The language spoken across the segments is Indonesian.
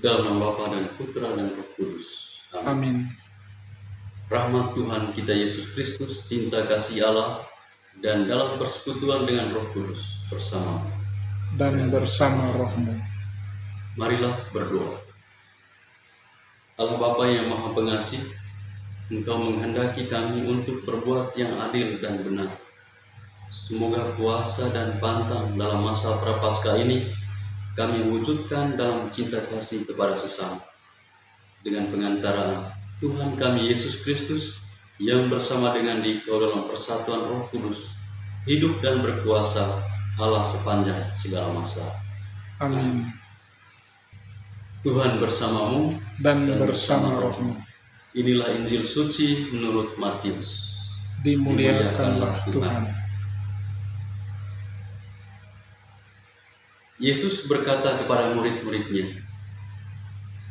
dalam nama Bapa dan Putra dan Roh Kudus. Amin. Rahmat Tuhan kita Yesus Kristus, cinta kasih Allah, dan dalam persekutuan dengan Roh Kudus bersama Dan bersama rohmu. Marilah berdoa. Allah Bapa yang Maha Pengasih, Engkau menghendaki kami untuk berbuat yang adil dan benar. Semoga puasa dan pantang dalam masa Prapaskah ini kami wujudkan dalam cinta kasih kepada sesama. Dengan pengantaraan Tuhan kami Yesus Kristus yang bersama dengan Dikau dalam persatuan Roh Kudus, hidup dan berkuasa Allah sepanjang segala masa. Amin. Tuhan bersamamu Dan bersama rohmu. Inilah Injil suci menurut Matius. Dimuliakanlah Tuhan. Yesus berkata kepada murid-muridnya,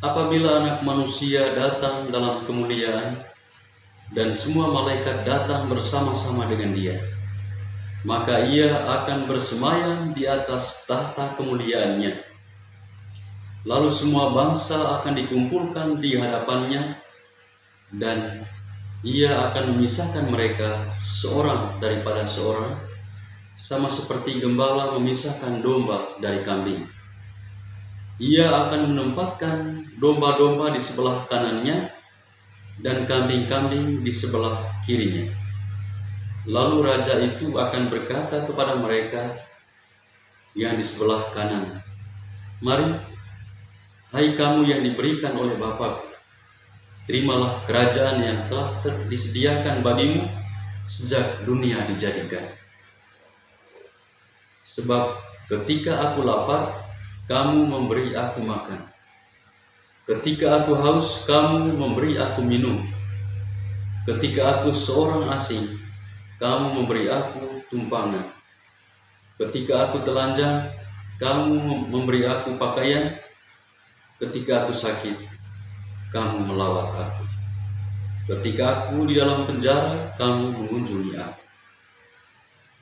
apabila Anak Manusia datang dalam kemuliaan dan semua malaikat datang bersama-sama dengan Dia, maka Ia akan bersemayam di atas tahta kemuliaannya. Lalu semua bangsa akan dikumpulkan di hadapannya, dan Ia akan memisahkan mereka seorang daripada seorang, sama seperti gembala memisahkan domba dari kambing. Ia akan menempatkan domba-domba di sebelah kanannya dan kambing-kambing di sebelah kirinya. Lalu raja itu akan berkata kepada mereka yang di sebelah kanan, mari, hai kamu yang diberikan oleh Bapa, terimalah kerajaan yang telah disediakan bagimu sejak dunia dijadikan. Sebab ketika aku lapar, kamu memberi aku makan. Ketika aku haus, kamu memberi aku minum. Ketika aku seorang asing, kamu memberi aku tumpangan. Ketika aku telanjang, kamu memberi aku pakaian. Ketika aku sakit, kamu melawat aku. Ketika aku di dalam penjara, kamu mengunjungi aku.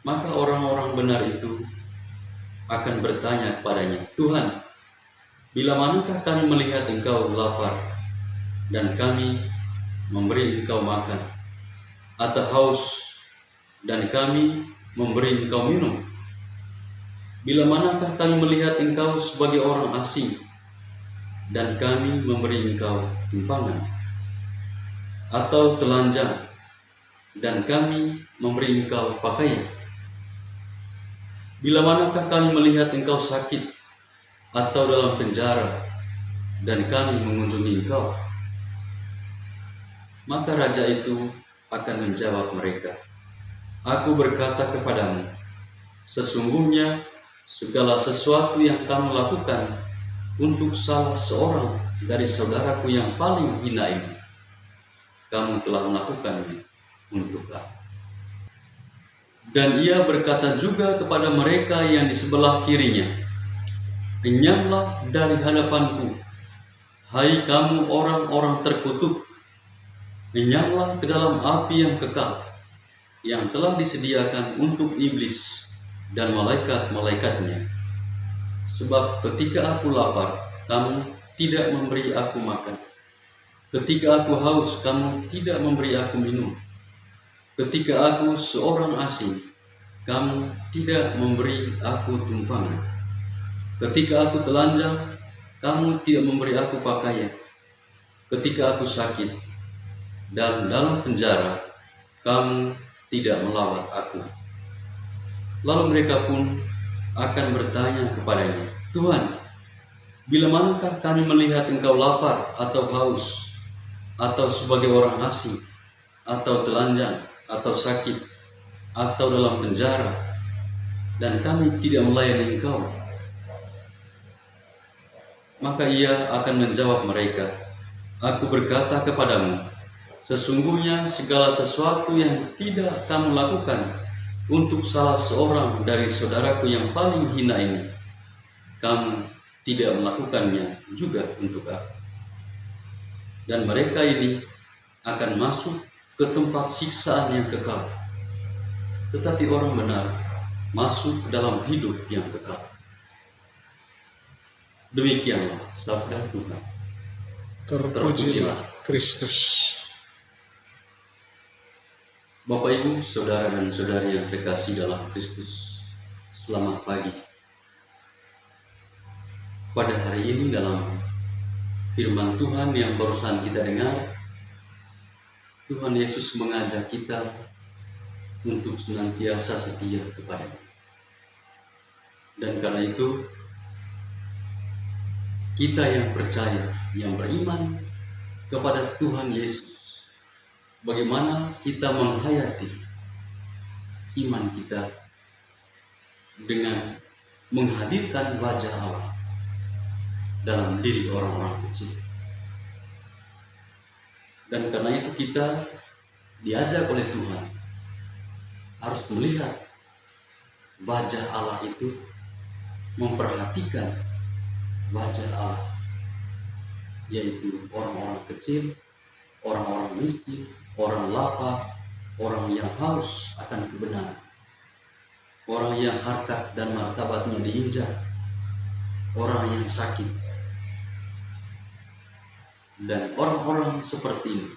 Maka orang-orang benar itu akan bertanya kepadanya, Tuhan, bila manakah kami melihat Engkau lapar dan kami memberi Engkau makan, atau haus dan kami memberi Engkau minum? Bila manakah kami melihat Engkau sebagai orang asing dan kami memberi Engkau tumpangan, atau telanjang dan kami memberi Engkau pakaian? Bila manakah kami melihat Engkau sakit atau dalam penjara dan kami mengunjungi Engkau? Maka raja itu akan menjawab mereka, aku berkata kepadamu, sesungguhnya segala sesuatu yang kamu lakukan untuk salah seorang dari saudaraku yang paling hina ini, kamu telah melakukannya untuk aku. Dan ia berkata juga kepada mereka yang di sebelah kirinya, kenyanglah dari hadapanku, hai kamu orang-orang terkutuk, kenyanglah ke dalam api yang kekal, yang telah disediakan untuk iblis dan malaikat-malaikatnya. Sebab ketika aku lapar, kamu tidak memberi aku makan. Ketika aku haus, kamu tidak memberi aku minum. Ketika aku seorang asing, kamu tidak memberi aku tumpangan. Ketika aku telanjang, kamu tidak memberi aku pakaian. Ketika aku sakit dan dalam penjara, kamu tidak melawat aku. Lalu mereka pun akan bertanya kepadanya, Tuhan, bila manakah kami melihat Engkau lapar atau haus, atau sebagai orang asing, atau telanjang, atau sakit, atau dalam penjara, dan kami tidak melayani Engkau? Maka ia akan menjawab mereka, aku berkata kepadamu, sesungguhnya segala sesuatu yang tidak kamu lakukan untuk salah seorang dari saudaraku yang paling hina ini, kamu tidak melakukannya juga untuk aku. Dan mereka ini akan masuk ke tempat siksaan yang kekal, tetapi orang benar masuk ke dalam hidup yang kekal. Demikianlah sabda Tuhan. Terpujilah Kristus. Bapak Ibu, saudara dan saudari yang terkasih dalam Kristus, selamat pagi. Pada hari ini dalam firman Tuhan yang barusan kita dengar, Tuhan Yesus mengajak kita untuk senantiasa setia kepada-Nya. Dan karena itu, kita yang percaya, yang beriman kepada Tuhan Yesus, bagaimana kita menghayati iman kita dengan menghadirkan wajah Allah dalam diri orang-orang kecil. Dan karena itu kita diajar oleh Tuhan harus melihat wajah Allah itu, memperhatikan wajah Allah, yaitu orang-orang kecil, orang-orang miskin, orang lapar, orang yang haus akan kebenaran, orang yang harkat dan martabatnya diinjak, orang yang sakit. Dan orang-orang seperti ini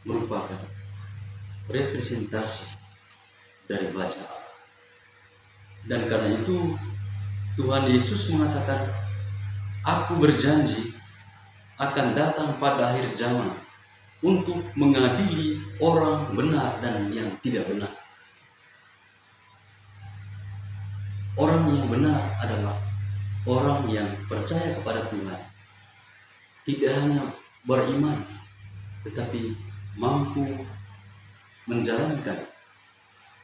merupakan representasi dari wajah Allah. Dan karena itu Tuhan Yesus mengatakan, "Aku berjanji akan datang pada akhir zaman untuk mengadili orang benar dan yang tidak benar." Orang yang benar adalah orang yang percaya kepada Tuhan, tidak hanya beriman, tetapi mampu menjalankan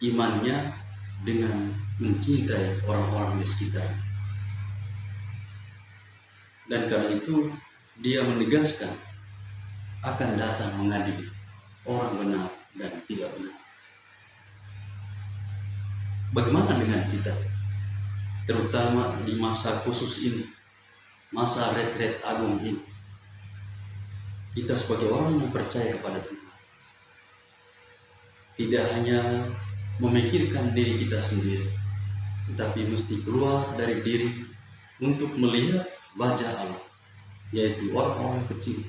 imannya dengan mencintai orang-orang di sekitar. Dan karena itu dia menegaskan akan datang mengadili orang benar dan tidak benar. Bagaimana dengan kita? Terutama di masa khusus ini, masa retret agung ini. Kita sebagai orang yang percaya kepada Tuhan, tidak hanya memikirkan diri kita sendiri, tetapi mesti keluar dari diri untuk melihat wajah Allah, yaitu orang-orang kecil.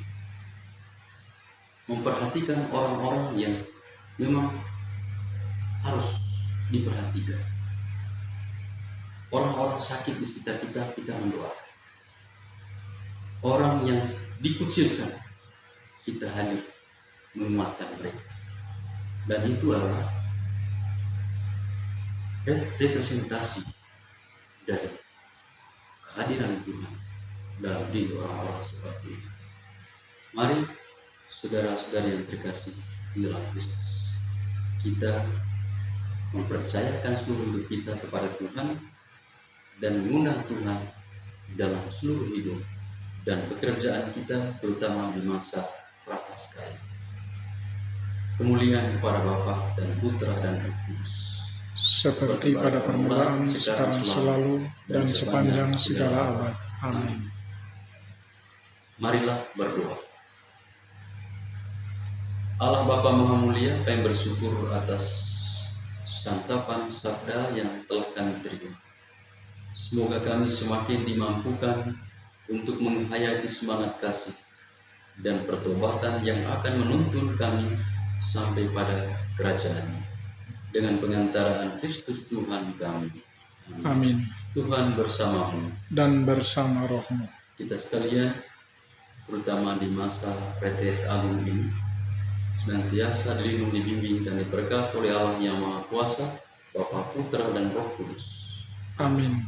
Memperhatikan orang-orang yang memang harus diperhatikan. Orang-orang sakit di sekitar kita, kita mendoakan. Orang yang dikucilkan, kita hadir menguatkan mereka. Dan itu adalah representasi dari kehadiran Tuhan dalam diri orang-orang seperti ini. Mari saudara-saudari yang terkasih di dalam Kristus, kita mempercayakan seluruh hidup kita kepada Tuhan dan mengundang Tuhan dalam seluruh hidup dan pekerjaan kita, terutama di masa prapaskah. Kemuliaan kepada Bapa dan Putra dan Roh Kudus, Seperti pada permulaan, sekarang, selalu, dan sepanjang segala abad. Amin. Marilah berdoa. Allah Bapa Maha Mulia, kami bersyukur atas santapan sabda yang telah kami terima. Semoga kami semakin dimampukan untuk menghayati semangat kasih dan pertobatan yang akan menuntun kami sampai pada kerajaan-Nya, dengan pengantaraan Kristus Tuhan kami. Amin. Tuhan bersamamu Dan bersama rohmu. kita sekalian, terutama di masa retret agung ini, senantiasa dilindungi, dibimbing, dan diberkati oleh Allah yang Maha Kuasa, Bapa, Putra, dan Roh Kudus. Amin.